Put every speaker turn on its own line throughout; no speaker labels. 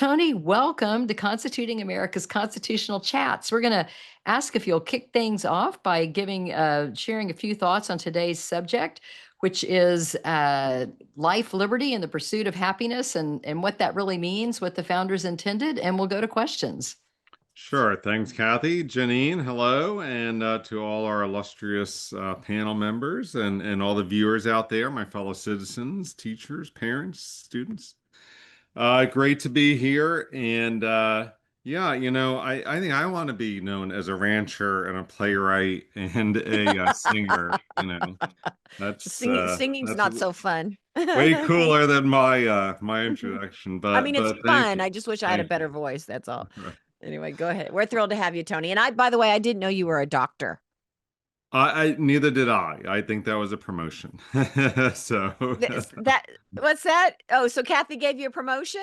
Tony, welcome to Constituting America's Constitutional Chats. We're going to ask if you'll kick things off by sharing a few thoughts on today's subject, which is life, liberty, and the pursuit of happiness, and what that really means, what the founders intended, and we'll go to questions.
Sure. Thanks, Kathy. Janine, hello. And to all our illustrious panel members and all the viewers out there, my fellow citizens, teachers, parents, students. Great to be here. And yeah, I think I want to be known as a rancher and a playwright and a singer.
Singing's
That's
not so fun.
way cooler than my introduction.
I
But
mean, it's
thank
fun.
you.
I just wish I had a
Thank
better
you.
voice. That's all. Anyway, go ahead. We're thrilled to have you, Tony. And by the way, I didn't know you were a doctor.
I neither did I. I think that was a promotion. So
What's that? Oh, so Kathy gave you a promotion?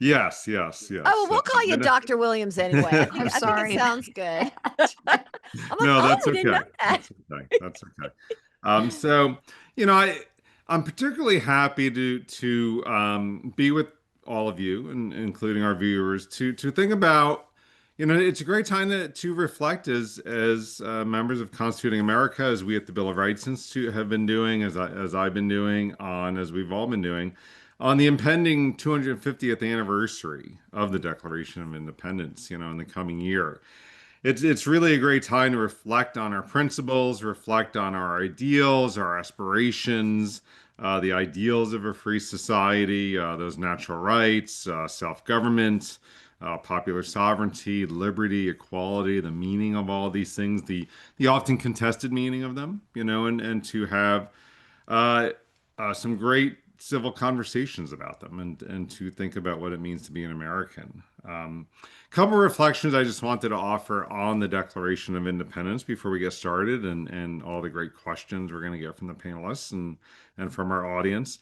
yes, yes, yes.
Oh, we'll call you Dr. Williams anyway. I think
sorry.
it sounds good. I'm like,
No, that's
we didn't know
okay.
that.
That's okay. That's okay. So I'm particularly happy to be with all of you, and including our viewers, to think about. It's a great time to reflect as members of Constituting America, as we at the Bill of Rights Institute have been doing, as I've been doing, as we've all been doing, on the impending 250th anniversary of the Declaration of Independence, in the coming year. It's really a great time to reflect on our principles, reflect on our ideals, our aspirations, the ideals of a free society, those natural rights, self-government, popular sovereignty, liberty, equality, the meaning of all these things, the often contested meaning of them, and to have uh, some great civil conversations about them, and to think about what it means to be an American. Couple reflections I just wanted to offer on the Declaration of Independence before we get started, and all the great questions we're going to get from the panelists and from our audience.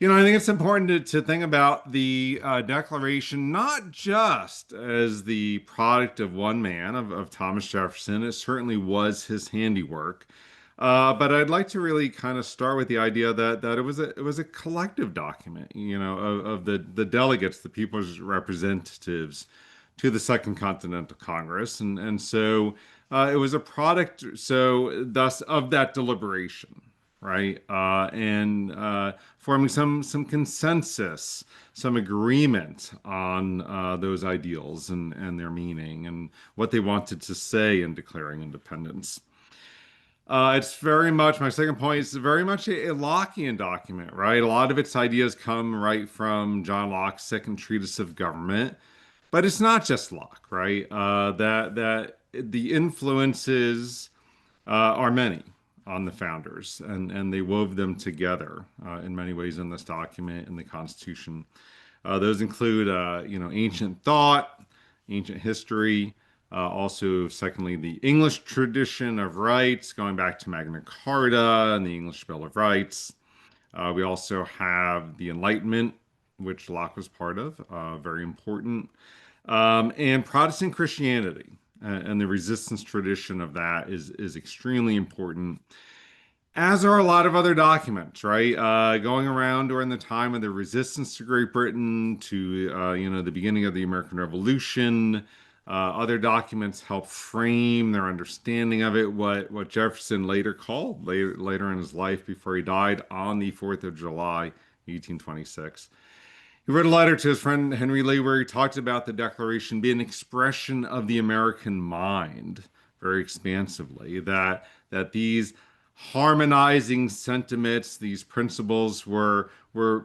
I think it's important to think about the Declaration not just as the product of one man, of Thomas Jefferson. It certainly was his handiwork. But I'd like to really kind of start with the idea that it was a collective document, of the delegates, the people's representatives to the Second Continental Congress, and so it was a product, so thus of that deliberation, right? And forming some consensus, some agreement on those ideals and their meaning and what they wanted to say in declaring independence. It's very much, my second point is very much a Lockean document, right? A lot of its ideas come right from John Locke's Second Treatise of Government, but it's not just Locke, right? That the influences are many on the founders, and they wove them together in many ways in this document, in the Constitution. Those include, ancient thought, ancient history, also, secondly, the English tradition of rights, going back to Magna Carta and the English Bill of Rights. We also have the Enlightenment, which Locke was part of, very important, and Protestant Christianity. And the resistance tradition of that is extremely important, as are a lot of other documents, right? Going around during the time of the resistance to Great Britain, to the beginning of the American Revolution. Other documents help frame their understanding of it. What Jefferson later called, later in his life, before he died on the 4th of July, 1826. He wrote a letter to his friend Henry Lee where he talked about the Declaration being an expression of the American mind, very expansively, that these harmonizing sentiments, these principles were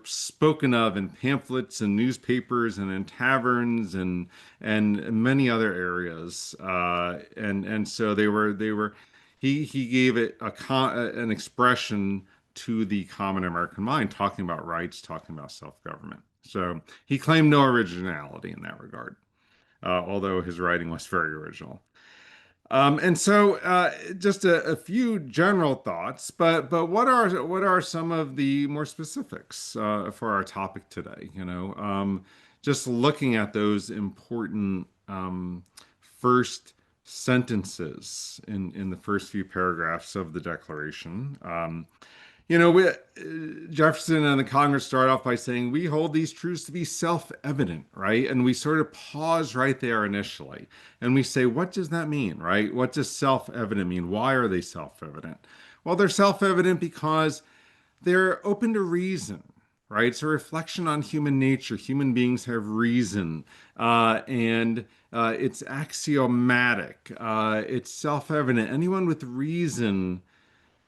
spoken of in pamphlets and newspapers and in taverns and many other areas. And so they were he gave it an expression to the common American mind, talking about rights, talking about self-government. So he claimed no originality in that regard, although his writing was very original. And so, just a few general thoughts, but what are some of the more specifics for our topic today? Just looking at those important first sentences in the first few paragraphs of the Declaration. Jefferson and the Congress start off by saying, we hold these truths to be self-evident, right? And we sort of pause right there initially. And we say, what does that mean, right? What does self-evident mean? Why are they self-evident? Well, they're self-evident because they're open to reason, right? It's a reflection on human nature. Human beings have reason, and it's axiomatic. It's self-evident. Anyone with reason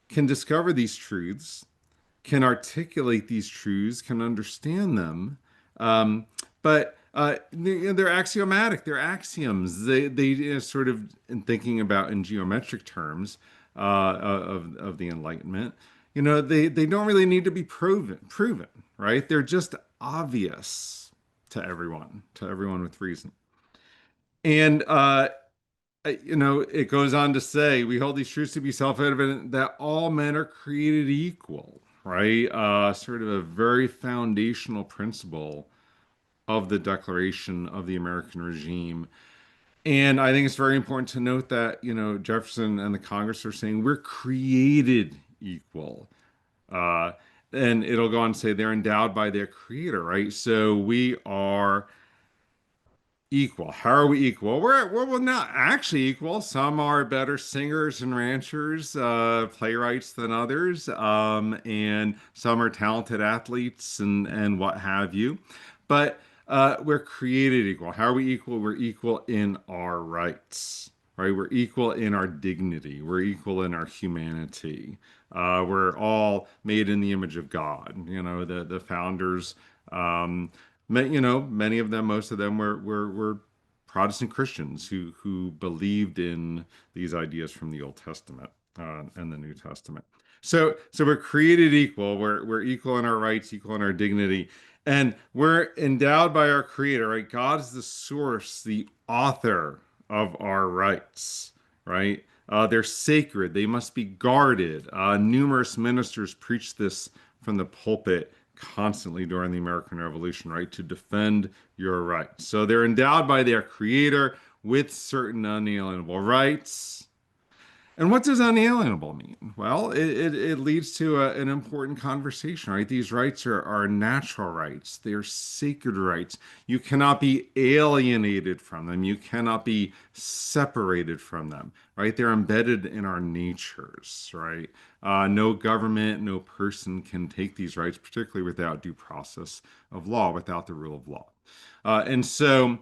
can discover these truths, can articulate these truths, can understand them. But they're axiomatic. They're axioms. They sort of, in thinking about in geometric terms of the Enlightenment, they don't really need to be proven, right? They're just obvious to everyone with reason. And it goes on to say, we hold these truths to be self-evident that all men are created equal, right? Sort of a very foundational principle of the Declaration of the American Regime. And I think it's very important to note that, Jefferson and the Congress are saying we're created equal. Uh, and it'll go on to say they're endowed by their creator, right? So we are equal. How are we equal? We're not actually equal. Some are better singers and ranchers, playwrights than others, and some are talented athletes and what have you. But we're created equal. How are we equal? We're equal in our rights, right? We're equal in our dignity. We're equal in our humanity. We're all made in the image of God. The founders. Many of them, most of them were Protestant Christians who believed in these ideas from the Old Testament and the New Testament. So we're created equal. We're equal in our rights, equal in our dignity, and we're endowed by our Creator. Right? God is the source, the author of our rights. Right? They're sacred. They must be guarded. Numerous ministers preach this from the pulpit constantly during the American Revolution, right? To defend your rights. So they're endowed by their creator with certain unalienable rights. And what does unalienable mean? Well, it leads to an important conversation, right? These rights are natural rights. They're sacred rights. You cannot be alienated from them. You cannot be separated from them, right? They're embedded in our natures, right? No government, no person can take these rights, particularly without due process of law, without the rule of law. And so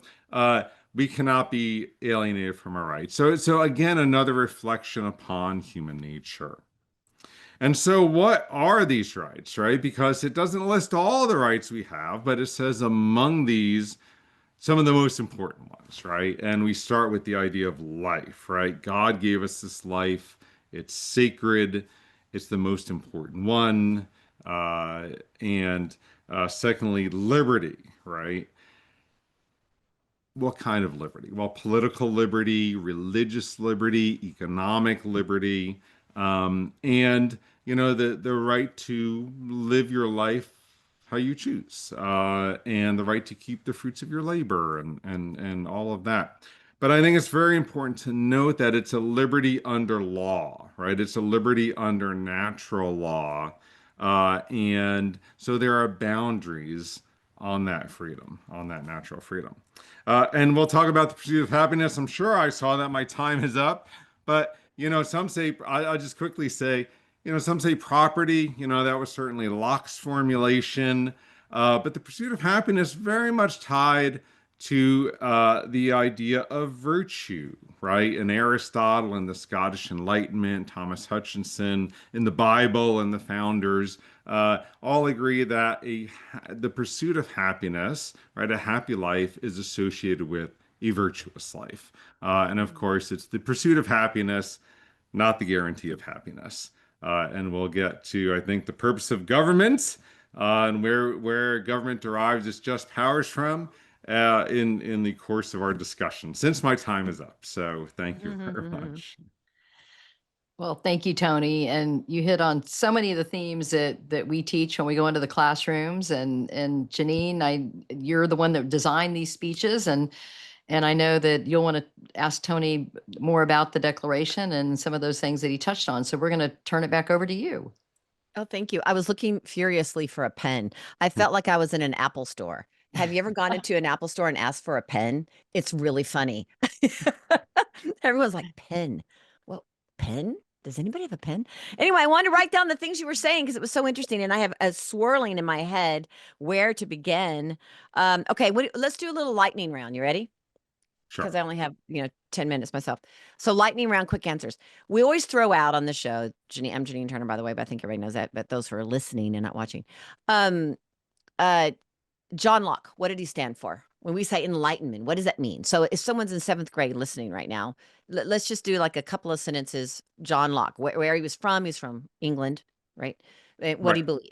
we cannot be alienated from our rights. So again, another reflection upon human nature. And so what are these rights, right? Because it doesn't list all the rights we have, but it says among these, some of the most important ones, right? And we start with the idea of life, right? God gave us this life. It's sacred. It's the most important one. And secondly, liberty, right? What kind of liberty? Well, political liberty, religious liberty, economic liberty, and the right to live your life how you choose, and the right to keep the fruits of your labor, and all of that. But I think it's very important to note that it's a liberty under law, right? It's a liberty under natural law, and so there are boundaries on that freedom, on that natural freedom. And we'll talk about the pursuit of happiness. I'm sure I saw that my time is up, but some say, I'll just quickly say, some say property, that was certainly Locke's formulation, but the pursuit of happiness very much tied to the idea of virtue, right? And Aristotle and the Scottish Enlightenment, Thomas Hutchinson, in the Bible and the founders all agree that the pursuit of happiness, right, a happy life is associated with a virtuous life. And of course, it's the pursuit of happiness, not the guarantee of happiness. And we'll get to, I think, the purpose of government and where government derives its just powers from in the course of our discussion, since my time is up. So thank you very much.
Well, thank you, Tony. And you hit on so many of the themes that we teach when we go into the classrooms. And Janine, you're the one that designed these speeches, and I know that you'll want to ask Tony more about the Declaration and some of those things that he touched on. So we're going to turn it back over to you.
Oh, thank you. I was looking furiously for a pen. I felt like I was in an Apple store. Have you ever gone into an Apple store and asked for a pen? It's really funny. Everyone's like, pen. Well, pen? Does anybody have a pen? Anyway, I wanted to write down the things you were saying because it was so interesting, and I have a swirling in my head where to begin. Okay, let's do a little lightning round. You ready? Because
Sure.
I only have 10 minutes myself. So lightning round, quick answers. We always throw out on the show. I'm Janine Turner, by the way, but I think everybody knows that. But those who are listening and not watching, um, uh, John Locke. What did he stand for? When we say enlightenment, what does that mean? So if someone's in seventh grade listening right now, let's just do like a couple of sentences. John Locke, where he was from. He's from England, right? What do
Right.
you believe?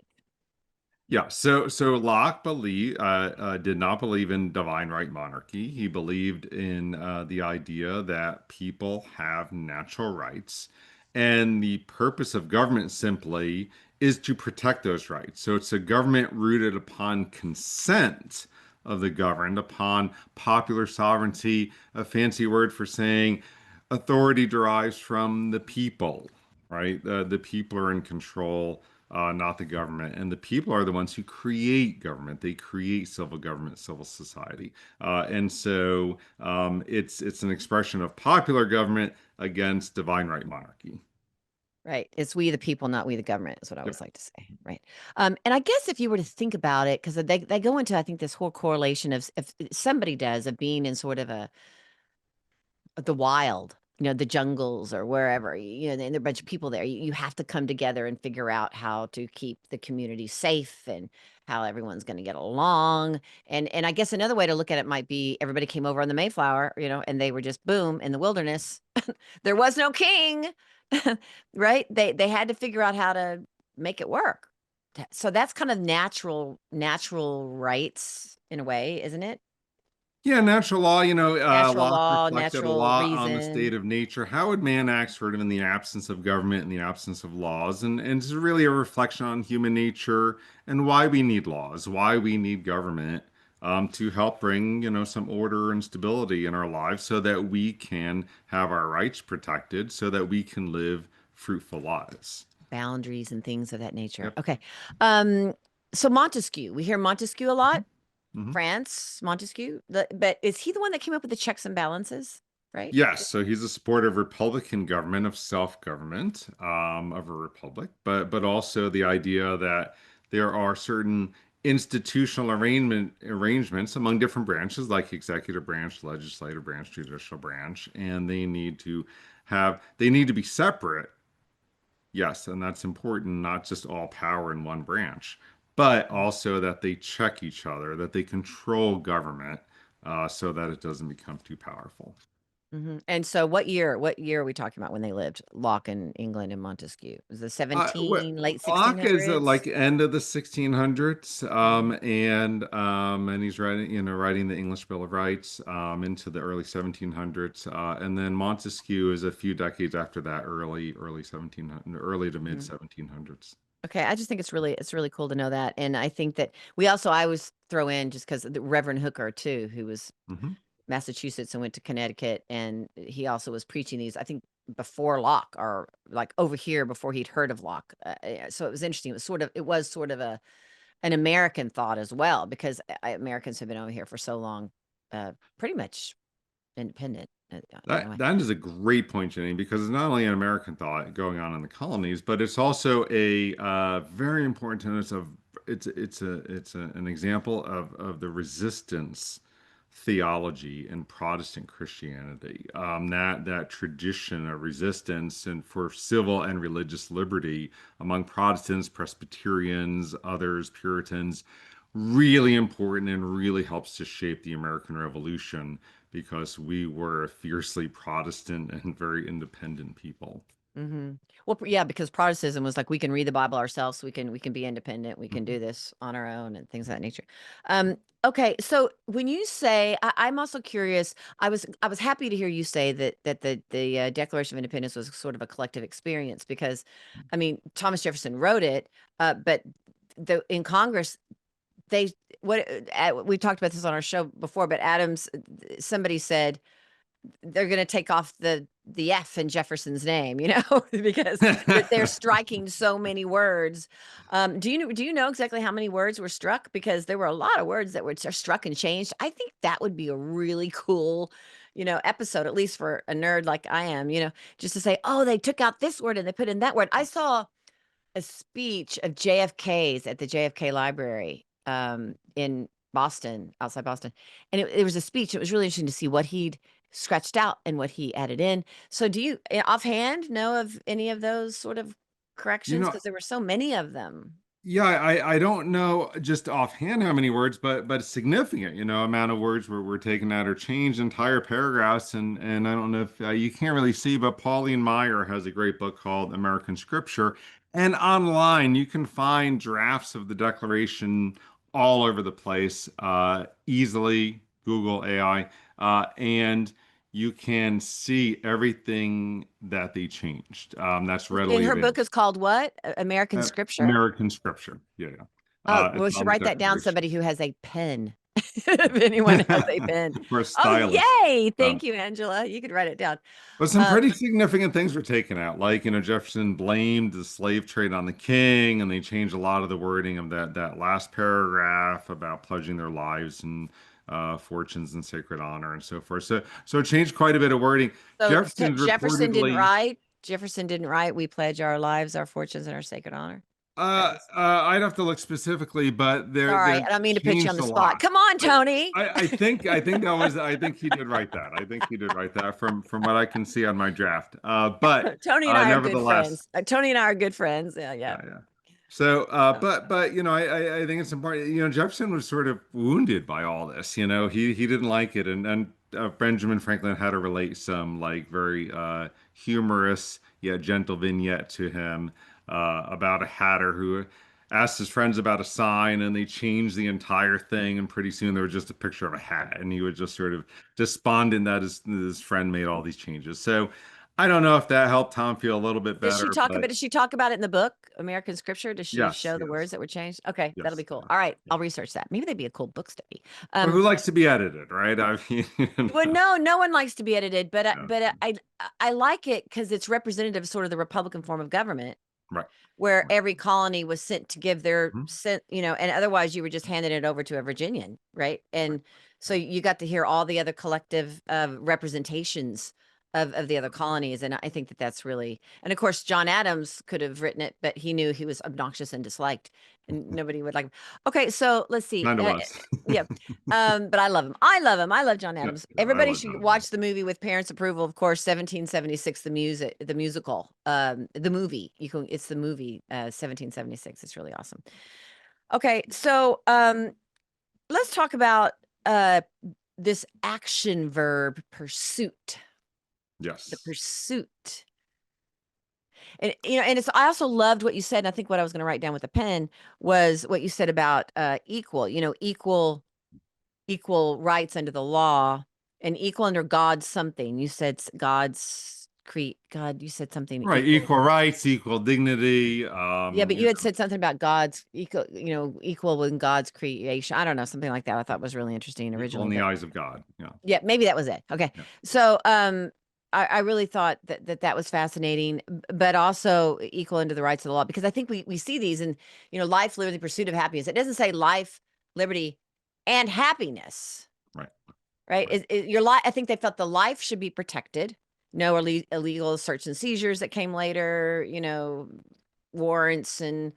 Yeah, so Locke did not believe in divine right monarchy. He believed in the idea that people have natural rights, and the purpose of government simply is to protect those rights. So it's a government rooted upon consent of the governed, upon popular sovereignty, a fancy word for saying authority derives from the people, right? The people are in control, not the government. And the people are the ones who create government. They create civil government, civil society. It's an expression of popular government against divine right monarchy.
Right. It's we the people, not we the government, is what I
Yep.
always like to say. Right. And I guess if you were to think about it, because they go into, I think, this whole correlation of if somebody does of being in sort of the wild, the jungles or wherever, and there are a bunch of people there. You have to come together and figure out how to keep the community safe and how everyone's going to get along. And I guess another way to look at it might be everybody came over on the Mayflower, and they were just boom in the wilderness. There was no king, right? They had to figure out how to make it work. So that's kind of natural rights in a way, isn't it?
Yeah, natural law,
Natural
Locke
law,
reflected a
natural
lot on the state
reason.
of nature. How would man act sort of in the absence of government, in the absence of laws? And it's really a reflection on human nature and why we need laws, why we need government, to help bring, some order and stability in our lives so that we can have our rights protected, so that we can live fruitful lives.
Boundaries and things of that nature.
Yep.
Okay. Um, so Montesquieu, we hear Montesquieu a lot.
Mhm.
France, Montesquieu. But is he the one that came up with the checks and balances? Right?
Yes, so he's a supporter of Republican government, of self-government, of a republic, but also the idea that there are certain institutional arrangements among different branches, like executive branch, legislative branch, judicial branch, and they need to be separate. Yes, and that's important, not just all power in one branch, but also that they check each other, that they control government, so that it doesn't become too powerful.
And so what year are we talking about when they lived? Locke in England and Montesquieu. Was it late
Locke is like
1600s?
end of the 1600s,
Mhm.
and he's writing the English Bill of Rights, into the early 1700s, and then Montesquieu is a few decades after that, early 1700, early to mid
Mhm.
1700s.
Okay, I just think it's really cool to know that. And I think that I always throw in just because the Reverend Hooker too, who was
Hmm.
Massachusetts and went to Connecticut, and he also was preaching these, I think, before Locke or like over here before he'd heard of Locke. So it was interesting. It was sort of an American thought as well because Americans have been over here for so long, pretty much independent.
That
Anyway.
that is a great point, Jenny, because it's not only an American thought going on in the colonies, but it's also a very important tenet of an example of the resistance theology in Protestant Christianity. That tradition of resistance and for civil and religious liberty among Protestants, Presbyterians, others, Puritans, really important and really helps to shape the American Revolution because we were a fiercely Protestant and very independent people.
Well, yeah, because Protestantism was like we can read the Bible ourselves, we can be independent, we can
Mhm.
do this on our own, and things of that nature. Okay, so when you say, I'm also curious. I was happy to hear you say that the Declaration of Independence was sort of a collective experience because, I mean, Thomas Jefferson wrote it, but in Congress they what we've talked about this on our show before, but somebody said they're going to take off the F in Jefferson's name, because they're striking so many words. Do you know exactly how many words were struck? Because there were a lot of words that were struck and changed. I think that would be a really cool, episode, at least for a nerd like I am, just to say, oh, they took out this word and they put in that word. I saw a speech of JFK's at the JFK Library in Boston, outside Boston. And it was a speech. It was really interesting to see what he'd scratched out and what he added in. So do you offhand know of any of those sort of
You
corrections?
know,
Because there were so many of them.
yeah, I don't know just offhand how many words, but it's significant, amount of words were taken out or changed, entire paragraphs, and I don't know if you can't really see, but Pauline Maier has a great book called American Scripture, and online you can find drafts of the Declaration all over the place, easily Google AI, and you can see everything that they changed. That's
And
readily
her book
available.
is called what? American Scripture?
American Scripture. Yeah, yeah.
Oh, well, we
It's
should
on the
write that down.
Declaration.
Somebody who has a pen. If anyone has a pen.
We're
Oh,
stylists.
yay.
Um,
Thank you, Angela. You could write it down.
but some
Um,
pretty significant things were taken out. Like, Jefferson blamed the slave trade on the king, and they changed a lot of the wording of that last paragraph about pledging their lives and fortunes and sacred honor and so forth. So it changed quite a bit of wording.
So
Jefferson's
Jefferson didn't
reportedly
write. Jefferson didn't write. We pledge our lives, our fortunes, and our sacred honor. That was
I'd have to look specifically, but
sorry.
they're
I don't mean to put you on
changed
the
a
spot.
lot.
Come on,
I,
Tony.
I think he did write that. I think he did write that from what I can see on my draft. But
Tony and I are good
nevertheless,
friends. Tony and I are good friends. Yeah, yeah.
yeah, yeah. So,
Oh,
but I think it's important. Jefferson was sort of wounded by all this. He didn't like it, and Benjamin Franklin had to relate some like very humorous yet gentle vignette to him about a hatter who asked his friends about a sign, and they changed the entire thing, and pretty soon there was just a picture of a hat, and he was just sort of despondent that his friend made all these changes. So. I don't know if that helped Tom feel a little bit
Does she
better,
talk about?
but
Does she talk about it in the book, American Scripture? Does she
yes,
show the
yes.
words that were changed? Okay, that'll be
Yes,
cool.
yes,
All right,
yeah.
I'll research that. Maybe that'd be a cool book study.
Well, who likes to be edited, right? I mean,
Well, no one likes to be edited, but
yeah,
I like it because it's representative of sort of the Republican form of government,
right,
where
right.
every colony was sent to give their
Mhm.
sent, and otherwise you were just handing it over to a Virginian, right?
Right,
And so
right.
you got to hear all the other collective representations of the other colonies, and I think that that's really, and of course John Adams could have written it, but he knew he was obnoxious and disliked, and nobody would like him. Okay, so let's see.
Kind of was.
Yeah, but I love him. I love him. I love John
Yeah,
Adams.
yeah, I
Everybody
love
should
John
watch
Adams.
the movie with parents' approval. Of course, 1776, the musical, the movie. It's the movie, 1776. It's really awesome. Okay, so let's talk about this action verb, pursuit. The
Yes.
pursuit. And and it's I also loved what you said, and I think what I was going to write down with a pen was what you said about equal, equal rights under the law and equal under God's something. You said God's God, you said something
Right,
equal.
equal rights, equal dignity.
Yeah, but you had said something about God's equal, equal in God's creation. I don't know, something like that. I thought was really interesting
Equal in
originally,
the
but
eyes of God. Yeah,
yeah, maybe that was it. Okay.
yeah.
So, I really thought that was fascinating, but also equal under the rights of the law, because I think we see these in, life, liberty, pursuit of happiness. It doesn't say life, liberty, and happiness,
Right,
right?
right.
Your life. I think they felt the life should be protected. No illegal search and seizures that came later, warrants and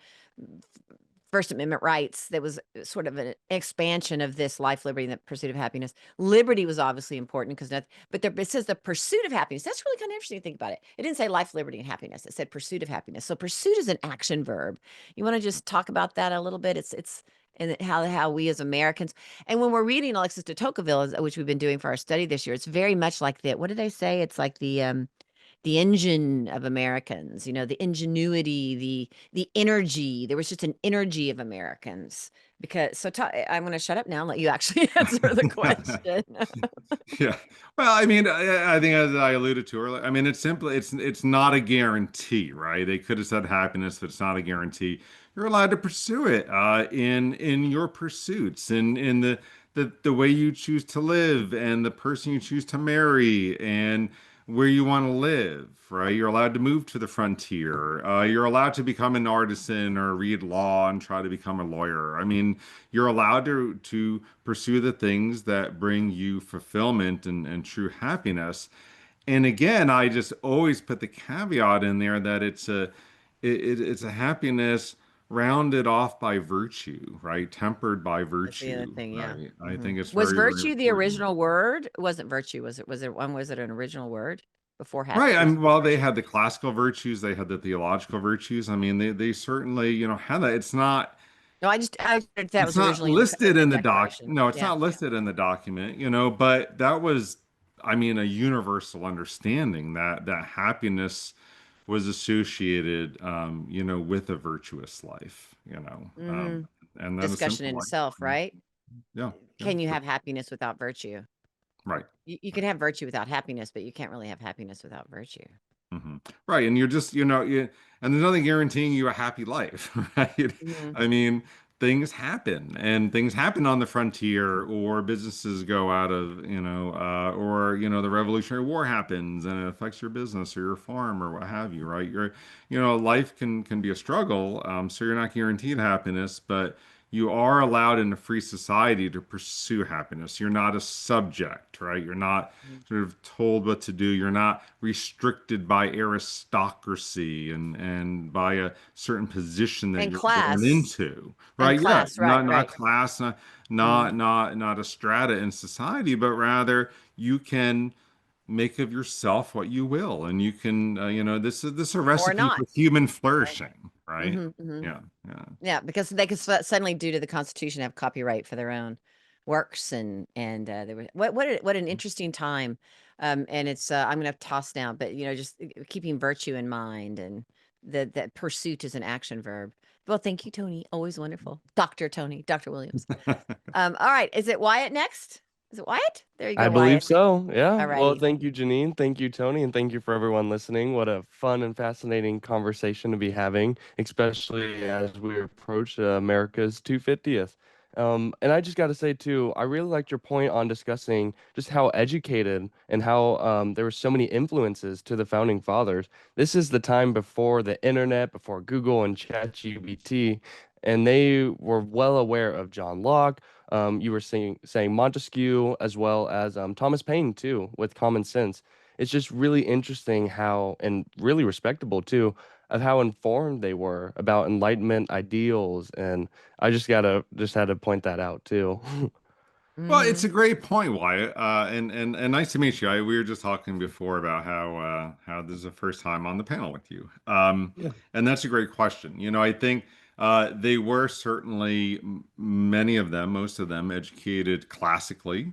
First Amendment rights. That was sort of an expansion of this life, liberty, and the pursuit of happiness. Liberty was obviously important because it says the pursuit of happiness. That's really kind of interesting to think about it. It didn't say life, liberty, and happiness. It said pursuit of happiness. So pursuit is an action verb. You want to just talk about that a little bit? It's and how we as Americans, and when we're reading Alexis de Tocqueville, which we've been doing for our study this year, it's very much like the, what did they say? It's like the engine of Americans, the ingenuity, the energy. There was just an energy of Americans. Because I'm going to shut up now and let you actually answer the question.
Yeah. Well, I mean, I think as I alluded to earlier, I mean, it's not a guarantee, right? They could have said happiness, but it's not a guarantee. You're allowed to pursue it in your pursuits, in the the way you choose to live and the person you choose to marry and where you want to live, right? You're allowed to move to the frontier. You're allowed to become an artisan or read law and try to become a lawyer. I mean, you're allowed to pursue the things that bring you fulfillment and true happiness. And again, I just always put the caveat in there that it's a happiness rounded off by virtue, right? Tempered by
That's the other
virtue,
thing. Yeah.
right? I
Hmm.
think it's
Was
very, very
virtue the
important.
original word? It wasn't virtue, was it? Was it an original word before
Right. I mean,
before
well, they
virtue?
had the classical virtues, they had the theological virtues. I mean, they certainly, had that.
No, I wondered if that
It's
was
not
originally in the
listed
founding
in the doc.
declaration.
No, it's
Yeah.
not listed in the document, but that was, I mean, a universal understanding that happiness was associated, with a virtuous life,
Hmm.
and then a
Discussion
simple
in
life.
itself, right?
Yeah, yeah,
Can you have happiness without virtue?
right.
You can have virtue without happiness, but you can't really have happiness without virtue.
Hmm. Right. And you're just, and there's nothing guaranteeing you a happy life, right?
Hmm.
I mean, things happen and things happen on the frontier, or businesses go out of, or, the Revolutionary War happens and it affects your business or your farm or what have you, right? Life can be a struggle. So you're not guaranteed happiness, but you are allowed in a free society to pursue happiness. You're not a subject, right? You're not sort of told what to do. You're not restricted by aristocracy and by a certain position that
And
you're born
class,
into, right? Yeah,
right,
not
right.
class,
Hmm.
not a strata in society, but rather you can make of yourself what you will, and you can, this is a
Or
recipe
not.
for human
Right.
flourishing, right?
Hmm. Hmm.
Yeah, yeah.
Yeah, because they could suddenly, due to the Constitution, have copyright for their own works, and they were what an interesting time. And it's I'm gonna toss now, but just keeping virtue in mind, and that pursuit is an action verb. Well, thank you, Tony. Always wonderful, Doctor Tony, Doctor Williams. All right, is it Wyatt next? Is it Wyatt? There you
I
go,
believe
Wyatt.
so. Yeah.
All
Well,
righty.
thank you, Janine. Thank you, Tony. And thank you for everyone listening. What a fun and fascinating conversation to be having, especially as we approach America's 250th. And I just got to say, too, I really liked your point on discussing just how educated and how there were so many influences to the founding fathers. This is the time before the internet, before Google and ChatGPT, and they were well aware of John Locke. You were saying Montesquieu as well as Thomas Paine too, with Common Sense. It's just really interesting how, and really respectable too, of how informed they were about Enlightenment ideals. And I just had to point that out too.
Well, it's
Hmm.
a great point, Wyatt, and nice to meet you. We were just talking before about how this is the first time on the panel with you,
Yeah.
and that's a great question. I think they were certainly many of them, most of them, educated classically,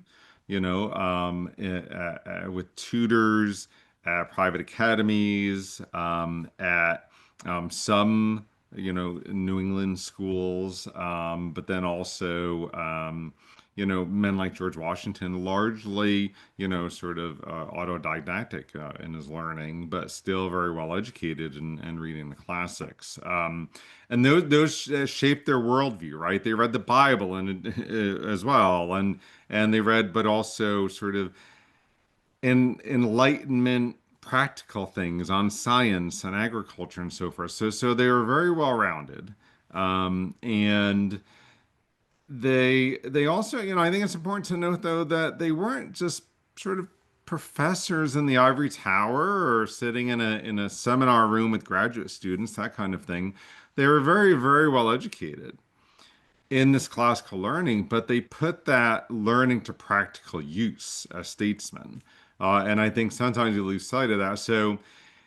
with tutors at private academies, at some, New England schools, but then also. Men like George Washington, largely, sort of autodidactic in his learning, but still very well educated and reading the classics. And those shaped their worldview, right? They read the Bible and as well, and they read, but also sort of enlightenment practical things on science and agriculture and so forth. So they were very well rounded, and they also, I think it's important to note though that they weren't just sort of professors in the ivory tower or sitting in a seminar room with graduate students, that kind of thing. They were very, very well educated in this classical learning, but they put that learning to practical use as statesmen. And I think sometimes you lose sight of that. So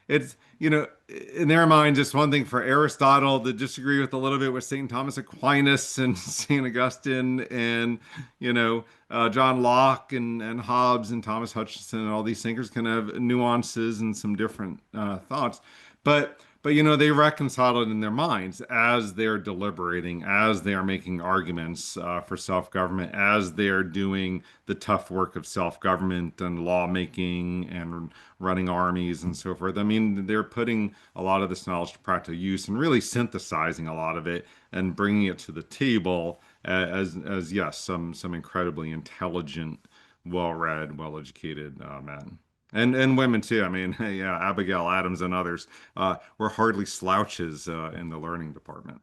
it's, in their mind, just one thing for Aristotle to disagree with a little bit with St. Thomas Aquinas and St. Augustine and, John Locke and Hobbes and Thomas Hutchinson and all these thinkers can have nuances and some different thoughts. But they reconcile it in their minds as they're deliberating, as they are making arguments for self-government, as they're doing the tough work of self-government and lawmaking and running armies and so forth. I mean, they're putting a lot of this knowledge to practical use and really synthesizing a lot of it and bringing it to the table as yes, some incredibly intelligent, well-read, well-educated men. And women too. I mean, yeah, Abigail Adams and others were hardly slouches in the learning department.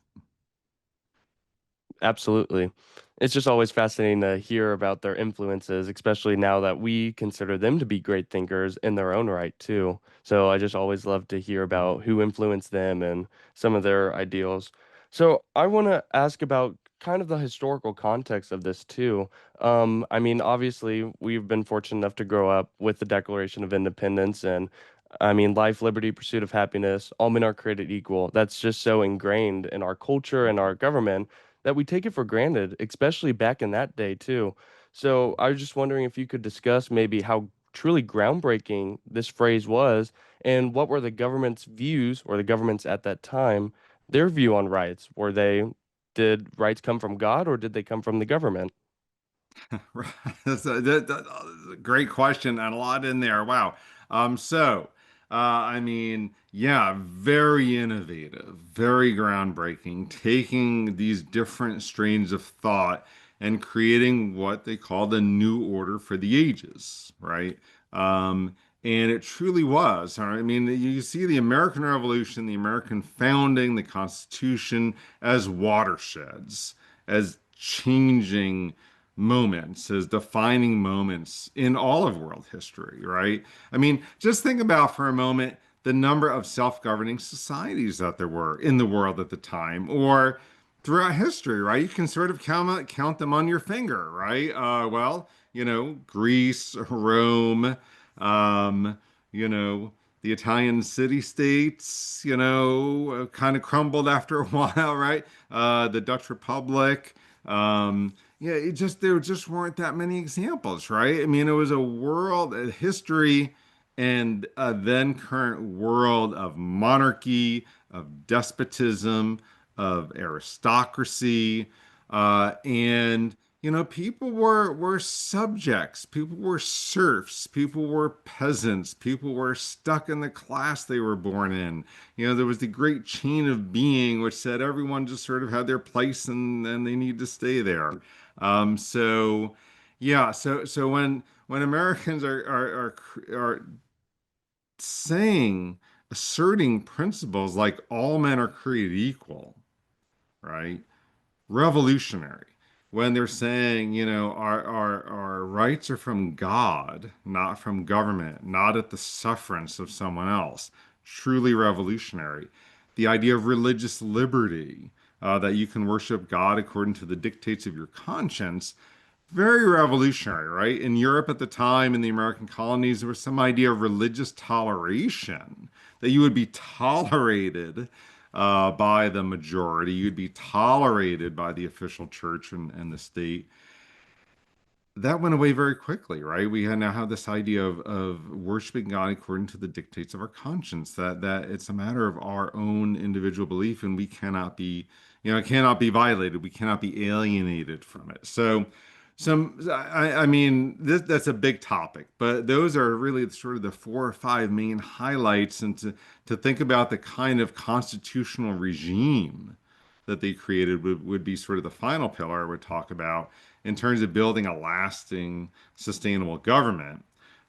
Absolutely. It's just always fascinating to hear about their influences, especially now that we consider them to be great thinkers in their own right, too. So I just always love to hear about who influenced them and some of their ideals. So I want to ask about kind of the historical context of this, too. I mean, obviously, we've been fortunate enough to grow up with the Declaration of Independence and I mean, life, liberty, pursuit of happiness, all men are created equal. That's just so ingrained in our culture and our government that we take it for granted, especially back in that day too. So I was just wondering if you could discuss maybe how truly groundbreaking this phrase was and what were the government's views or the governments at that time, their view on rights. Did rights come from God or did they come from the government?
Right. That's a great question and a lot in there. Wow. I mean, yeah, very innovative, very groundbreaking, taking these different strains of thought and creating what they call the new order for the ages, right? And it truly was. All right? I mean, you see the American Revolution, the American founding, the Constitution as watersheds, as changing moments, as defining moments in all of world history, right? I mean, just think about for a moment the number of self-governing societies that there were in the world at the time, or throughout history, right? You can sort of count them on your finger, right? Well, Greece, Rome, um, you know, the Italian city-states, kind of crumbled after a while, right? The Dutch Republic. Yeah, there just weren't that many examples, right? I mean, it was a history and a then current world of monarchy, of despotism, of aristocracy, and people were subjects, people were serfs, people were peasants, people were stuck in the class they were born in. There was the great chain of being, which said everyone just sort of had their place and they need to stay there. So yeah, so when Americans are saying, asserting principles like all men are created equal, right? Revolutionary. When they're saying, our rights are from God, not from government, not at the sufferance of someone else. Truly revolutionary. The idea of religious liberty, that you can worship God according to the dictates of your conscience, very revolutionary, right? In Europe at the time, in the American colonies, there was some idea of religious toleration, that you would be tolerated by the majority, you'd be tolerated by the official church and the state. That went away very quickly, right? Now have this idea of worshiping God according to the dictates of our conscience, that it's a matter of our own individual belief, and we cannot be, it cannot be violated. We cannot be alienated from it. I mean, that's a big topic, but those are really sort of the four or five main highlights, and to think about the kind of constitutional regime that they created would be sort of the final pillar I would talk about in terms of building a lasting, sustainable government.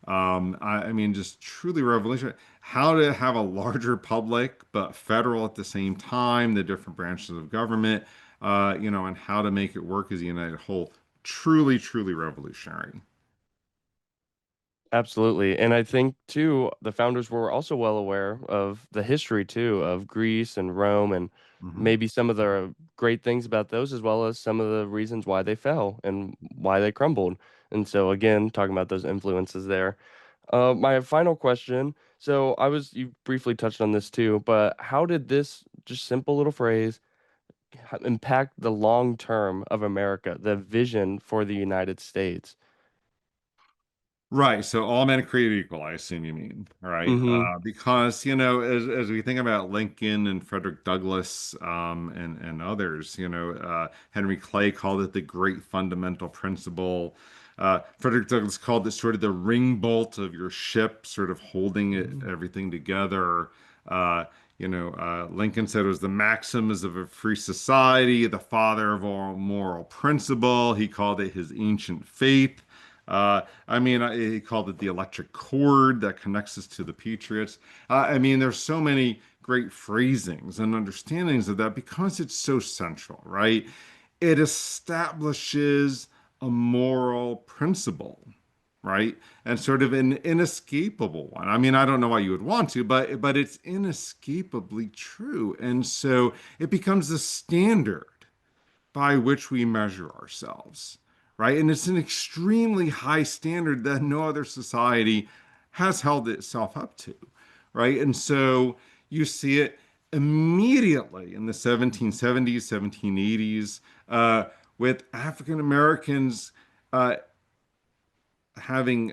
I mean, just truly revolutionary. How to have a larger public, but federal at the same time, the different branches of government, and how to make it work as a united whole. Truly, truly revolutionary.
Absolutely. And I think too, the founders were also well aware of the history too of Greece and Rome and
Hmm.
maybe some of the great things about those as well as some of the reasons why they fell and why they crumbled. And so again, talking about those influences there. My final question. So you briefly touched on this too, but how did this just simple little phrase impact the long term of America, the vision for the United States?
Right. So all men are created equal, I assume you mean, right?
Mm-hmm.
Because, as we think about Lincoln and Frederick Douglass, and others, Henry Clay called it the great fundamental principle. Frederick Douglass called it sort of the ring bolt of your ship, sort of holding everything together. Uh, Lincoln said it was the maxims of a free society, the father of all moral principle. He called it his ancient faith. He called it the electric cord that connects us to the patriots. There's so many great phrasings and understandings of that because it's so central, right? It establishes a moral principle, right? And sort of an inescapable one. I don't know why you would want to, but it's inescapably true. And so it becomes the standard by which we measure ourselves, right? And it's an extremely high standard that no other society has held itself up to, right? And so you see it immediately in the 1770s, 1780s, with African Americans uh, having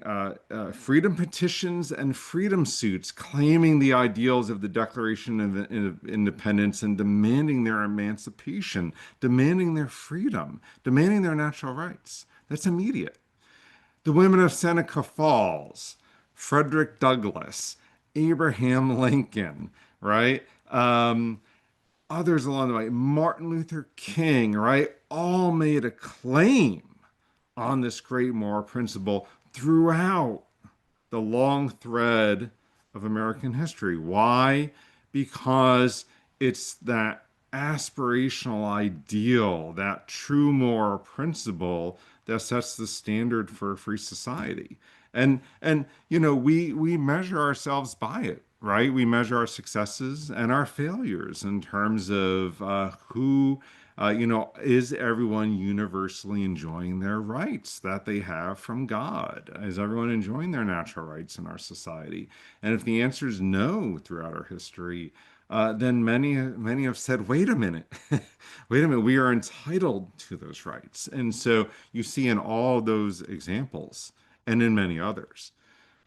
freedom petitions and freedom suits claiming the ideals of the Declaration of Independence and demanding their emancipation, demanding their freedom, demanding their natural rights. That's immediate. The women of Seneca Falls, Frederick Douglass, Abraham Lincoln, right? Others along the way, Martin Luther King, right? All made a claim on this great moral principle throughout the long thread of American history. Why? Because it's that aspirational ideal, that true moral principle that sets the standard for a free society. We measure ourselves by it, right? We measure our successes and our failures in terms of is everyone universally enjoying their rights that they have from God? Is everyone enjoying their natural rights in our society? And if the answer is no throughout our history, then many have said, wait a minute, wait a minute, we are entitled to those rights. And so you see in all those examples and in many others,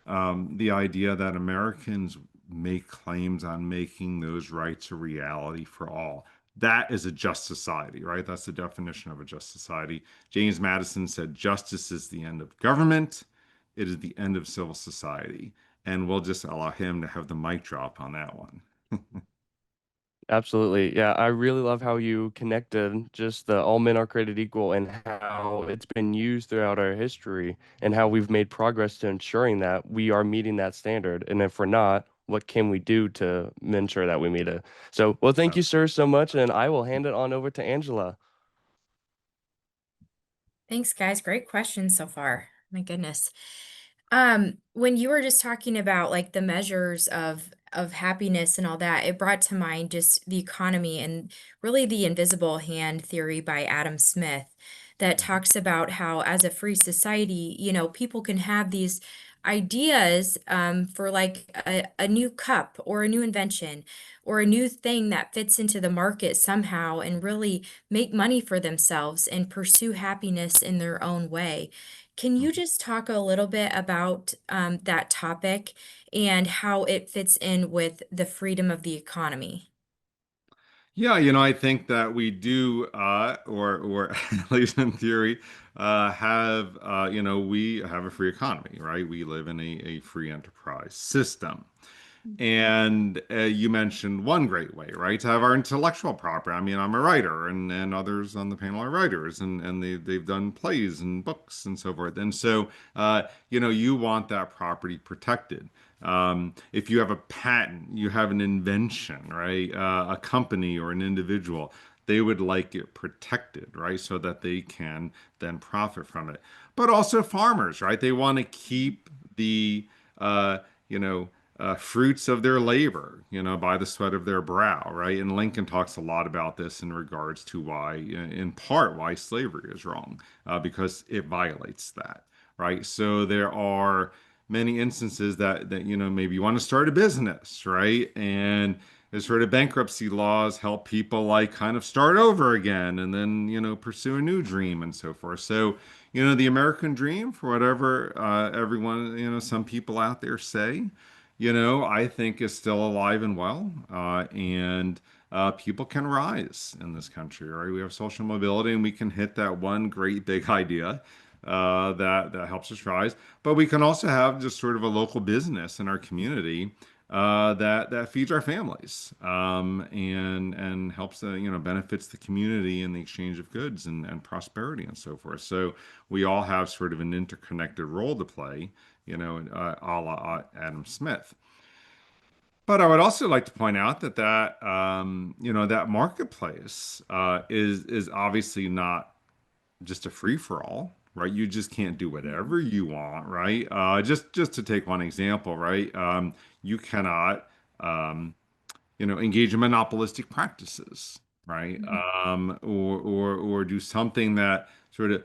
the idea that Americans make claims on making those rights a reality for all. That is a just society, right? That's the definition of a just society. James Madison said, justice is the end of government, it is the end of civil society. And we'll just allow him to have the mic drop on that one.
Absolutely. Yeah, I really love how you connected just the all men are created equal and how it's been used throughout our history and how we've made progress to ensuring that we are meeting that standard. And if we're not, what can we do to ensure that we meet it? So, well, thank you, sir, so much. And I will hand it on over to Angela.
Thanks, guys. Great questions so far. My goodness. When you were just talking about like the measures of happiness and all that, it brought to mind just the economy and really the invisible hand theory by Adam Smith that talks about how as a free society, people can have these ideas for like a new cup or a new invention or a new thing that fits into the market somehow and really make money for themselves and pursue happiness in their own way. Can you just talk a little bit about that topic and how it fits in with the freedom of the economy?
Yeah, I think that we do, or at least in theory, we have a free economy, right? We live in a free enterprise system. And you mentioned one great way, right, to have our intellectual property. I'm a writer, and others on the panel are writers, and they've done plays and books and so forth. And so, you want that property protected. If you have a patent, you have an invention, right? A company or an individual, they would like it protected, right? So that they can then profit from it. But also farmers, right? They want to keep the, uh, you know, fruits of their labor, by the sweat of their brow, right? And Lincoln talks a lot about this in regards to why, in part, why slavery is wrong, because it violates that, right? So there are many instances that maybe you want to start a business, right? And the sort of bankruptcy laws help people like kind of start over again and then pursue a new dream and so forth. So the American dream, for whatever everyone some people out there say, I think is still alive and well, and people can rise in this country, right? We have social mobility, and we can hit that one great big idea that helps us rise. But we can also have just sort of a local business in our community that feeds our families, and helps, benefits the community in the exchange of goods and prosperity and so forth. So we all have sort of an interconnected role to play, a la Adam Smith. But I would also like to point out that marketplace is obviously not just a free for all, right? You just can't do whatever you want, right? Just to take one example, right? You cannot, um, engage in monopolistic practices, right?
Mhm.
Or do something that sort of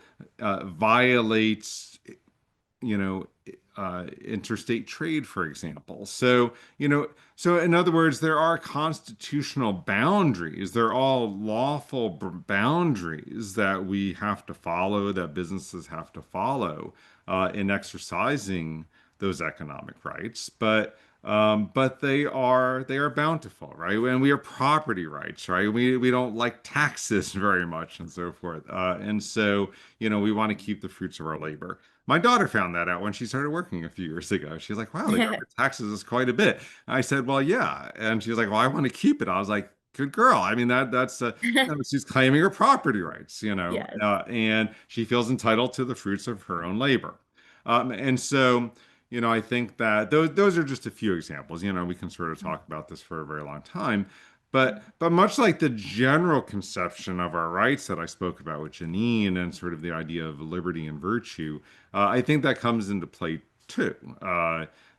violates, you know, interstate trade, for example. So in other words, there are constitutional boundaries. They're all lawful boundaries that we have to follow, that businesses have to follow in exercising those economic rights. But they are bountiful, right? And we are property rights, right? We don't like taxes very much and so forth. And so, we want to keep the fruits of our labor. My daughter found that out when she started working a few years ago. She's like, wow, the government taxes us quite a bit. I said, well, yeah. And she's like, well, I want to keep it. I was like, good girl. I mean, she's claiming her property rights,
Yes.
and she feels entitled to the fruits of her own labor. And so, I think that those are just a few examples. We can sort of talk about this for a very long time. But much like the general conception of our rights that I spoke about with Janine and sort of the idea of liberty and virtue, I think that comes into play too.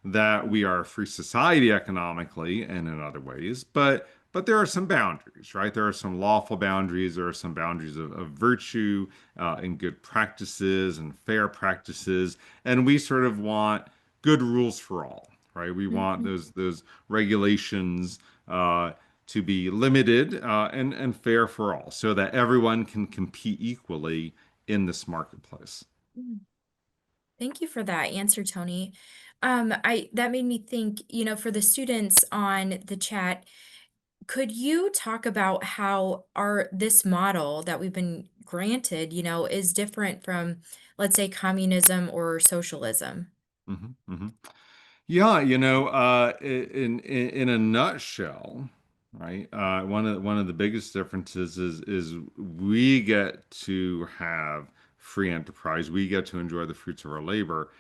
That we are a free society economically and in other ways, but there are some boundaries, right? There are some lawful boundaries. There are some boundaries of virtue and good practices and fair practices, and we sort of want good rules for all, right? We want
Mhm.
those regulations to be limited and fair for all, so that everyone can compete equally in this marketplace.
Mm. Thank you for that answer, Tony. I that made me think, for the students on the chat, could you talk about how our this model that we've been granted, is different from, let's say, communism or socialism?
Hmm. Hmm. Yeah, in a nutshell, right? One of the biggest differences is we get to have free enterprise. We get to enjoy the fruits of our labor.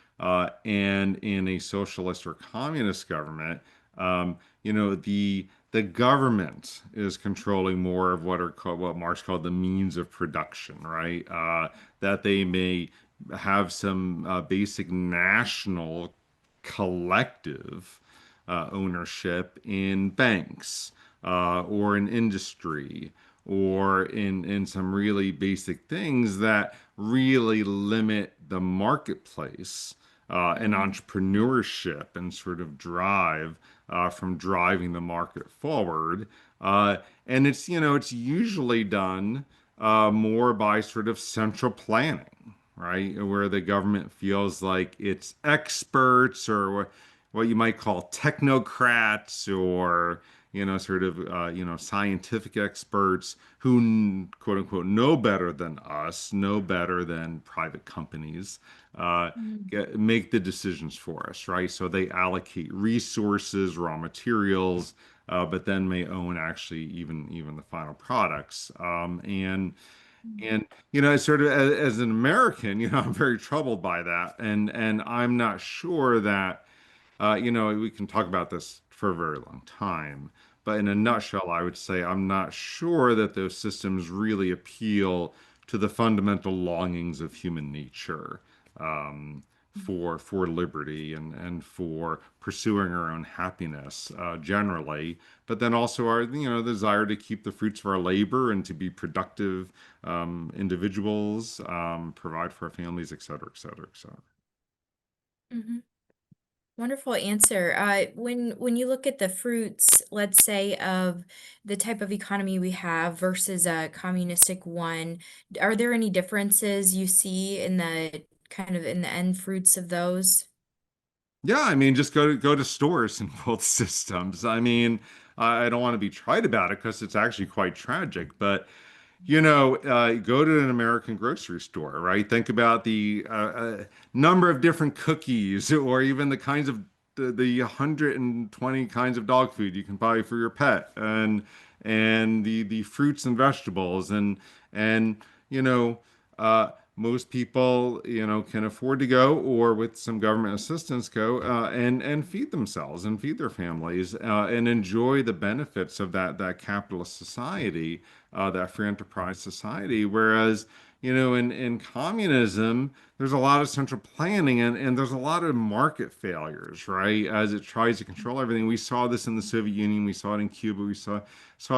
And in a socialist or communist government, the government is controlling more of what Marx called the means of production, right? That they may have some basic national collective ownership in banks or in industry or in some really basic things that really limit the marketplace and
Mhm.
entrepreneurship and sort of drive from driving the market forward. And it's usually done more by sort of central planning, right? Where the government feels like it's experts or what you might call technocrats or, sort of, scientific experts who, quote unquote, know better than us, know better than private companies,
Mhm.
make the decisions for us, right? So they allocate resources, raw materials, but then may own actually even the final products. And sort of as an American, I'm very troubled by that, and I'm not sure that we can talk about this for a very long time, but in a nutshell, I would say I'm not sure that those systems really appeal to the fundamental longings of human nature, for liberty and for pursuing our own happiness generally, but then also our desire to keep the fruits of our labor and to be productive individuals, provide for our families, et cetera, et cetera, et cetera.
Mhm. Wonderful answer. When you look at the fruits, let's say, of the type of economy we have versus a communistic one, are there any differences you see in the kind of in the end fruits of those?
Yeah, I mean, just go to stores in both systems. I mean, I don't want to be trite about it because it's actually quite tragic, but go to an American grocery store, right? Think about the number of different cookies or even the kinds of the 120 kinds of dog food you can buy for your pet, and the fruits and vegetables, and you know, most people, can afford to go, or with some government assistance go, and feed themselves and feed their families, and enjoy the benefits of that capitalist society, that free enterprise society. Whereas, in communism, there's a lot of central planning, and there's a lot of market failures, right? As it tries to control everything. We saw this in the Soviet Union, we saw it in Cuba, we saw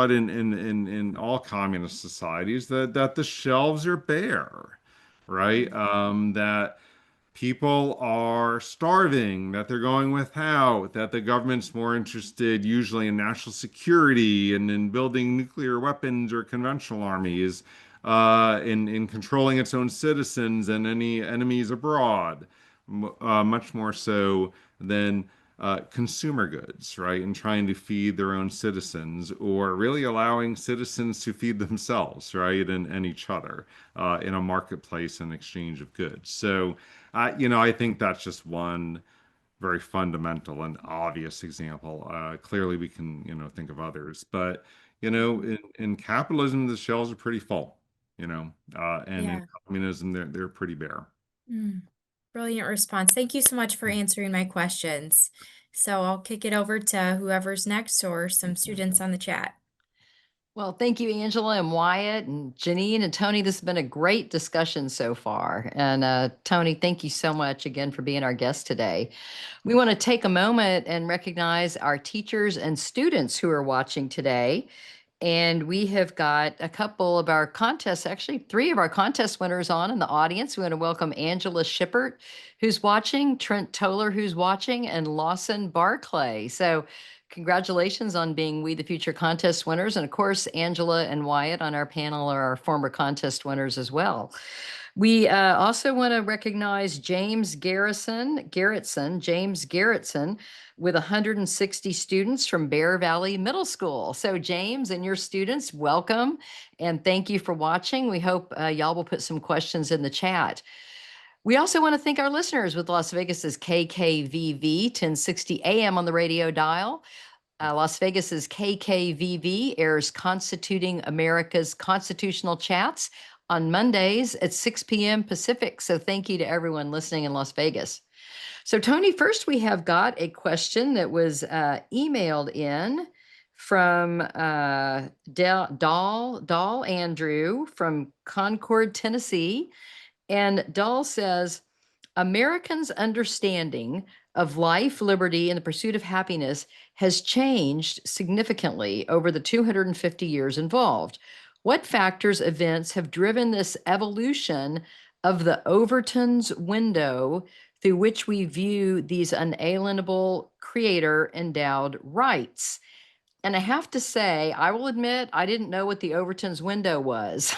it in all communist societies, that the shelves are bare, right? That people are starving, that they're going without, that the government's more interested usually in national security and in building nuclear weapons or conventional armies, in controlling its own citizens and any enemies abroad, much more so than consumer goods, right? And trying to feed their own citizens, or really allowing citizens to feed themselves, right? And each other, in a marketplace and exchange of goods. So, I think that's just one very fundamental and obvious example. Clearly, we can, think of others, but, in capitalism, the shelves are pretty full, and in
Yeah.
communism, they're pretty bare.
Mm. Brilliant response. Thank you so much for answering my questions. So I'll kick it over to whoever's next or some students on the chat.
Well, thank you, Angela and Wyatt and Janine and Tony. This has been a great discussion so far. And Tony, thank you so much again for being our guest today. We want to take a moment and recognize our teachers and students who are watching today. And we have got a couple of our contests, actually, three of our contest winners on in the audience. We want to welcome Angela Shippert, who's watching, Trent Toller, who's watching, and Lawson Barclay. So, congratulations on being We the Future contest winners. And of course, Angela and Wyatt on our panel are our former contest winners as well. We also want to recognize James James Garrettson, with 160 students from Bear Valley Middle School. So James and your students, welcome, and thank you for watching. We hope y'all will put some questions in the chat. We also want to thank our listeners with Las Vegas's KKVV 1060 AM on the radio dial. Las Vegas's KKVV airs Constituting America's Constitutional Chats on Mondays at 6 p.m. Pacific. So thank you to everyone listening in Las Vegas. So Tony, first we have got a question that was emailed in from Dahl Andrew from Concord, Tennessee. And Dahl says, Americans' understanding of life, liberty, and the pursuit of happiness has changed significantly over the 250 years involved. What factors, events have driven this evolution of the Overton's window through which we view these unalienable creator endowed rights? And I have to say, I will admit, I didn't know what the Overton's window was.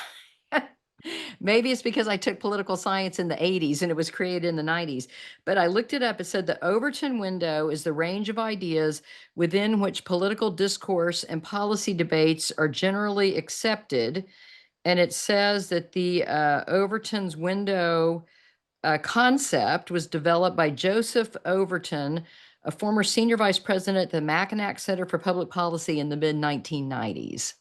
Maybe it's because I took political science in the 80s and it was created in the 90s. But I looked it up. It said the Overton window is the range of ideas within which political discourse and policy debates are generally accepted. And it says that the Overton's window concept was developed by Joseph Overton, a former senior vice president at the Mackinac Center for Public Policy in the mid 1990s.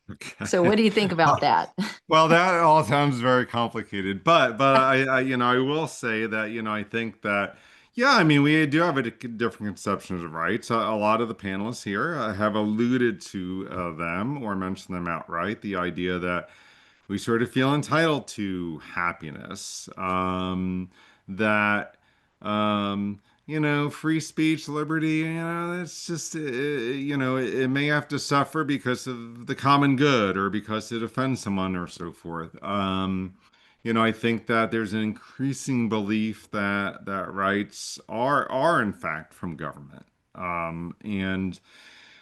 Okay.
So what do you think about that?
Well, that all sounds very complicated, but I will say that, I think that, yeah, I mean, we do have a different conceptions of rights. A lot of the panelists here have alluded to them or mentioned them outright. The idea that we sort of feel entitled to happiness, that free speech, liberty, it's just, it may have to suffer because of the common good or because it offends someone or so forth. I think that there's an increasing belief that rights are in fact from government. And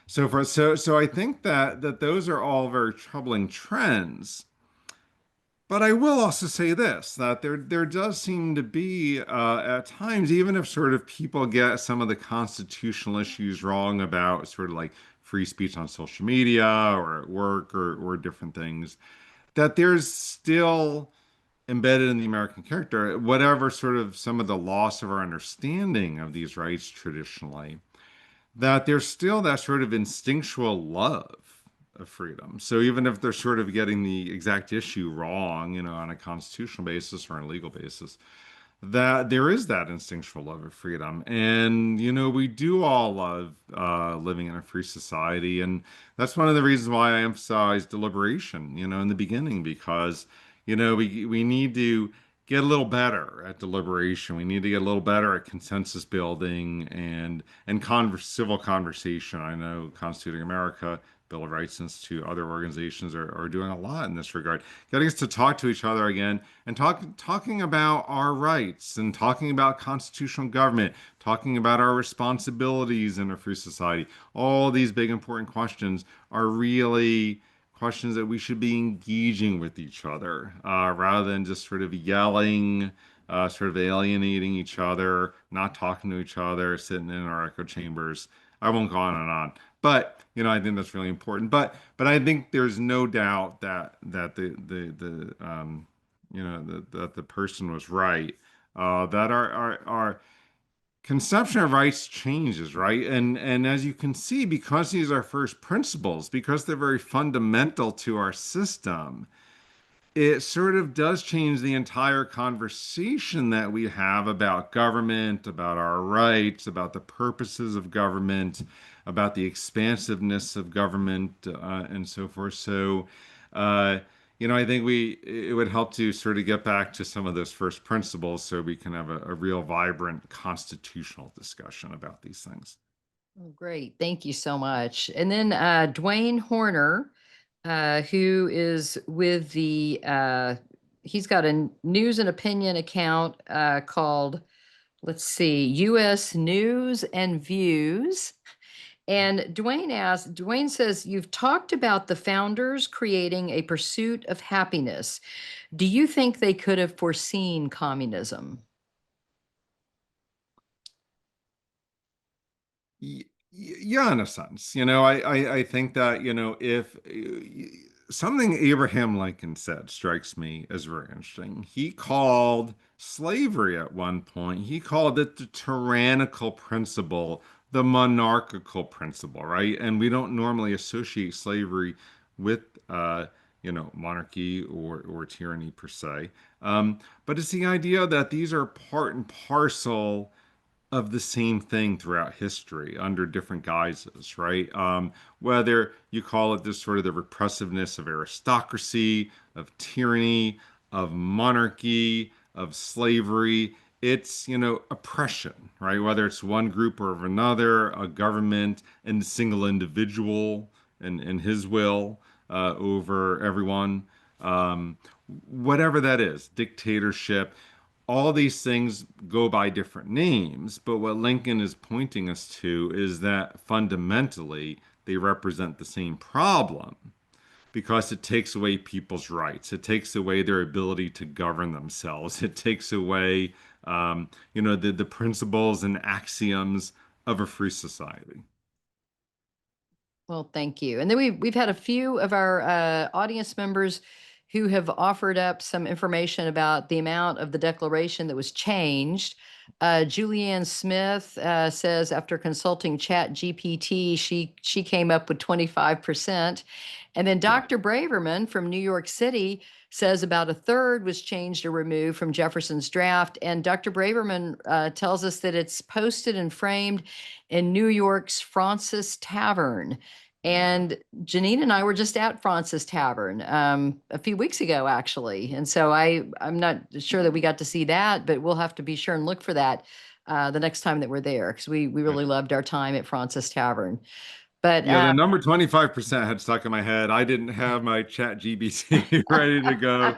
so forth. So I think that those are all very troubling trends. But I will also say this, that there does seem to be, at times, even if sort of people get some of the constitutional issues wrong about sort of like free speech on social media or at work or different things, that there's still embedded in the American character, whatever sort of some of the loss of our understanding of these rights traditionally, that there's still that sort of instinctual love of freedom. So even if they're sort of getting the exact issue wrong, on a constitutional basis or on a legal basis, that there is that instinctual love of freedom. And, we do all love living in a free society. And that's one of the reasons why I emphasize deliberation, in the beginning, because, we need to get a little better at deliberation. We need to get a little better at consensus building and civil conversation. I know Constituting America, Bill of Rights Institute, other organizations are doing a lot in this regard, getting us to talk to each other again and talking about our rights and talking about constitutional government, talking about our responsibilities in a free society. All these big important questions are really questions that we should be engaging with each other rather than just sort of yelling, sort of alienating each other, not talking to each other, sitting in our echo chambers. I won't go on and on. But I think that's really important. But I think there's no doubt that that the person was right. That our conception of rights changes, right? And as you can see, because these are first principles, because they're very fundamental to our system, it sort of does change the entire conversation that we have about government, about our rights, about the purposes of government, about the expansiveness of government, and so forth. So, uh, I think it would help to sort of get back to some of those first principles so we can have a real vibrant constitutional discussion about these things.
Oh, great. Thank you so much. And then Dwayne Horner, who is with he's got a news and opinion account called, let's see, U.S. News and Views. And Dwayne says, you've talked about the founders creating a pursuit of happiness. Do you think they could have foreseen communism?
Yeah, in a sense, I think that, if something Abraham Lincoln said strikes me as very interesting. He called slavery at one point, he called it the tyrannical principle, the monarchical principle, right? And we don't normally associate slavery with, monarchy or tyranny per se. But it's the idea that these are part and parcel of the same thing throughout history under different guises, right? Whether you call it this sort of the repressiveness of aristocracy, of tyranny, of monarchy, of slavery, it's, oppression, right? Whether it's one group or of another, a government and a single individual and his will over everyone, whatever that is, dictatorship, all these things go by different names, but what Lincoln is pointing us to is that fundamentally they represent the same problem because it takes away people's rights. It takes away their ability to govern themselves. It takes away, the principles and axioms of a free society.
Well, thank you. And then we've had a few of our audience members who have offered up some information about the amount of the declaration that was changed. Julianne Smith says after consulting Chat GPT, she came up with 25%. And then Dr. Braverman from New York City says about a third was changed or removed from Jefferson's draft. And Dr. Braverman tells us that it's posted and framed in New York's Francis Tavern. And Janine and I were just at Francis Tavern a few weeks ago, actually. And so I'm not sure that we got to see that, but we'll have to be sure and look for that the next time that we're there, because we really loved our time at Francis Tavern. But
Yeah, the number 25% had stuck in my head. I didn't have my Chat GBT ready to go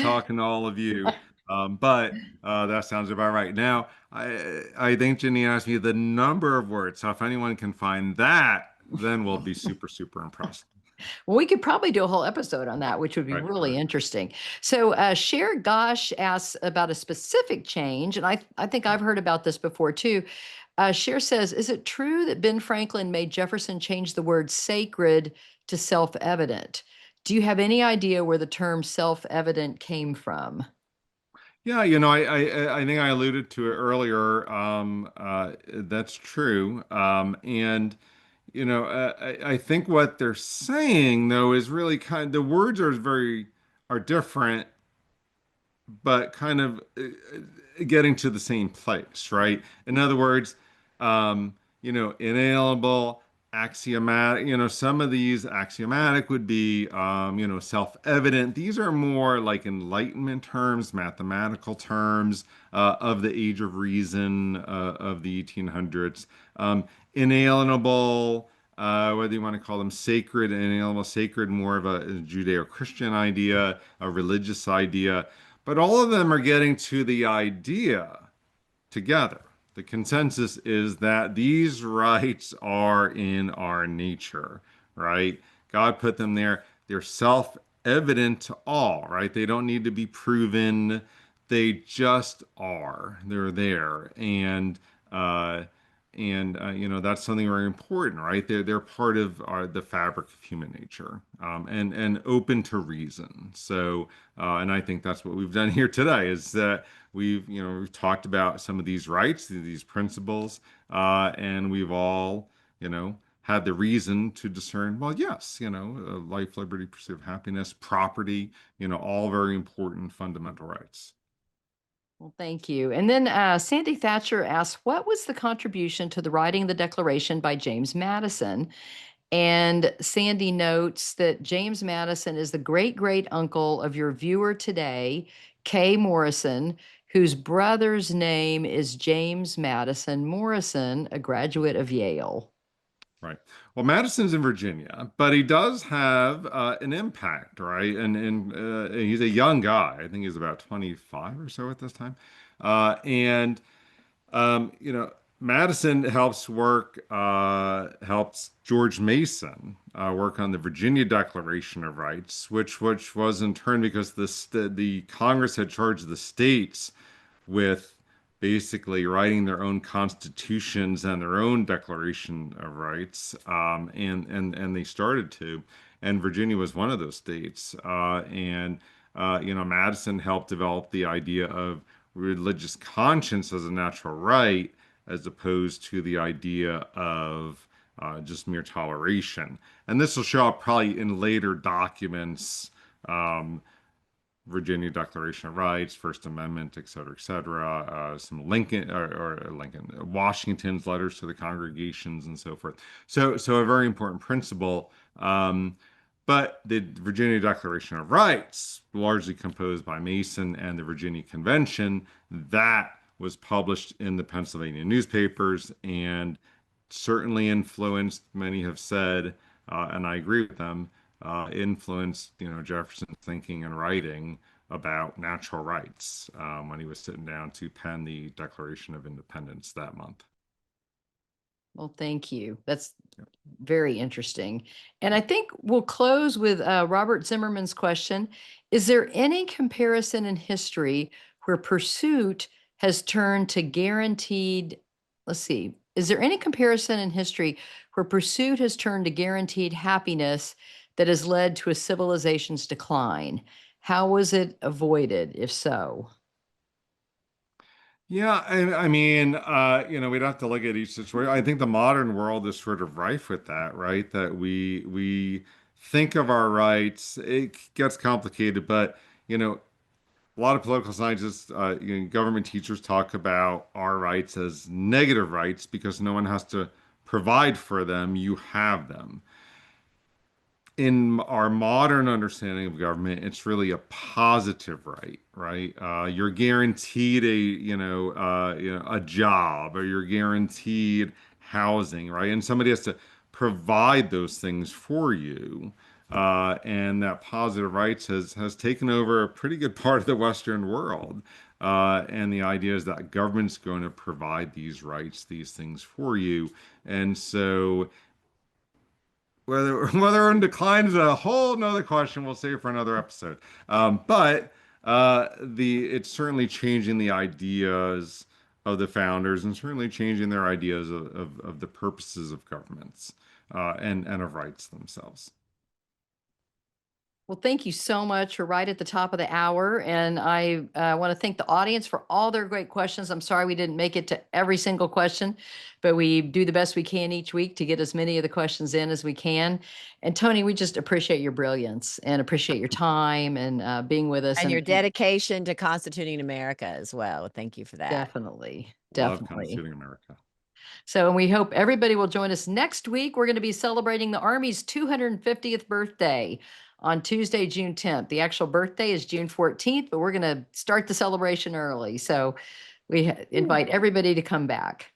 talking to all of you. But that sounds about right. Now, I think Jenny asked me the number of words. So if anyone can find that, then we'll be super, super impressed.
well, we could probably do a whole episode on that, which would be
Right,
really
right.
interesting. So Cher Gosh asks about a specific change, and I think I've heard about this before too. Cher says, is it true that Ben Franklin made Jefferson change the word sacred to self-evident? Do you have any idea where the term self-evident came from?
Yeah, I think I alluded to it earlier. That's true. And I think what they're saying though is really the words are different, but kind of getting to the same place, right? In other words, inalienable, axiomatic, some of these axiomatic would be, self-evident. These are more like Enlightenment terms, mathematical terms of the Age of Reason of the 1800s. Inalienable, whether you want to call them sacred, inalienable, sacred, more of a Judeo-Christian idea, a religious idea. But all of them are getting to the idea together. The consensus is that these rights are in our nature, right? God put them there. They're self-evident to all, right? They don't need to be proven. They just are. They're there. That's something very important, right? They're part of the fabric of human nature, and open to reason. So, and I think that's what we've done here today is that we've talked about some of these rights, these principles, and we've all, had the reason to discern, well, yes, life, liberty, pursuit of happiness, property, all very important fundamental rights.
Well, thank you. And then Sandy Thatcher asks, what was the contribution to the writing of the Declaration by James Madison? And Sandy notes that James Madison is the great great uncle of your viewer today, Kay Morrison, whose brother's name is James Madison Morrison, a graduate of Yale.
Right. Well, Madison's in Virginia, but he does have an impact, right? And he's a young guy. I think he's about 25 or so at this time. And Madison helps George Mason work on the Virginia Declaration of Rights, which was in turn because the Congress had charged the states with basically writing their own constitutions and their own Declaration of Rights, and they started to, and Virginia was one of those states, and Madison helped develop the idea of religious conscience as a natural right, as opposed to the idea of just mere toleration, and this will show up probably in later documents. Virginia Declaration of Rights, First Amendment, et cetera, some Washington's letters to the congregations and so forth. So a very important principle. But the Virginia Declaration of Rights, largely composed by Mason and the Virginia Convention, that was published in the Pennsylvania newspapers and certainly influenced, many have said, and I agree with them, influenced, Jefferson's thinking and writing about natural rights when he was sitting down to pen the Declaration of Independence that month.
Well, thank you. That's very interesting. And I think we'll close with Robert Zimmerman's question. Is there any comparison in history where pursuit has turned to guaranteed, let's see, is there any comparison in history where pursuit has turned to guaranteed happiness that has led to a civilization's decline? How was it avoided, if so?
Yeah, I mean, we'd have to look at each situation. I think the modern world is sort of rife with that, right? That we think of our rights. It gets complicated, but a lot of political scientists, government teachers talk about our rights as negative rights because no one has to provide for them. You have them. In our modern understanding of government, it's really a positive right, right? You're guaranteed a job, or you're guaranteed housing, right? And somebody has to provide those things for you. And that positive rights has taken over a pretty good part of the Western world. And the idea is that government's going to provide these rights, these things for you. And so whether in decline is a whole nother question. We'll save for another episode. But it's certainly changing the ideas of the founders, and certainly changing their ideas of the purposes of governments and of rights themselves.
Well, thank you so much. We're right at the top of the hour. And I want to thank the audience for all their great questions. I'm sorry we didn't make it to every single question, but we do the best we can each week to get as many of the questions in as we can. And Tony, we just appreciate your brilliance and appreciate your time and being with us.
And your dedication to constituting America as well. Thank you for that.
Definitely.
Love
Definitely.
constituting America.
So, and we hope everybody will join us next week. We're going to be celebrating the Army's 250th birthday on Tuesday, June 10th. The actual birthday is June 14th, but we're going to start the celebration early. So we invite everybody to come back.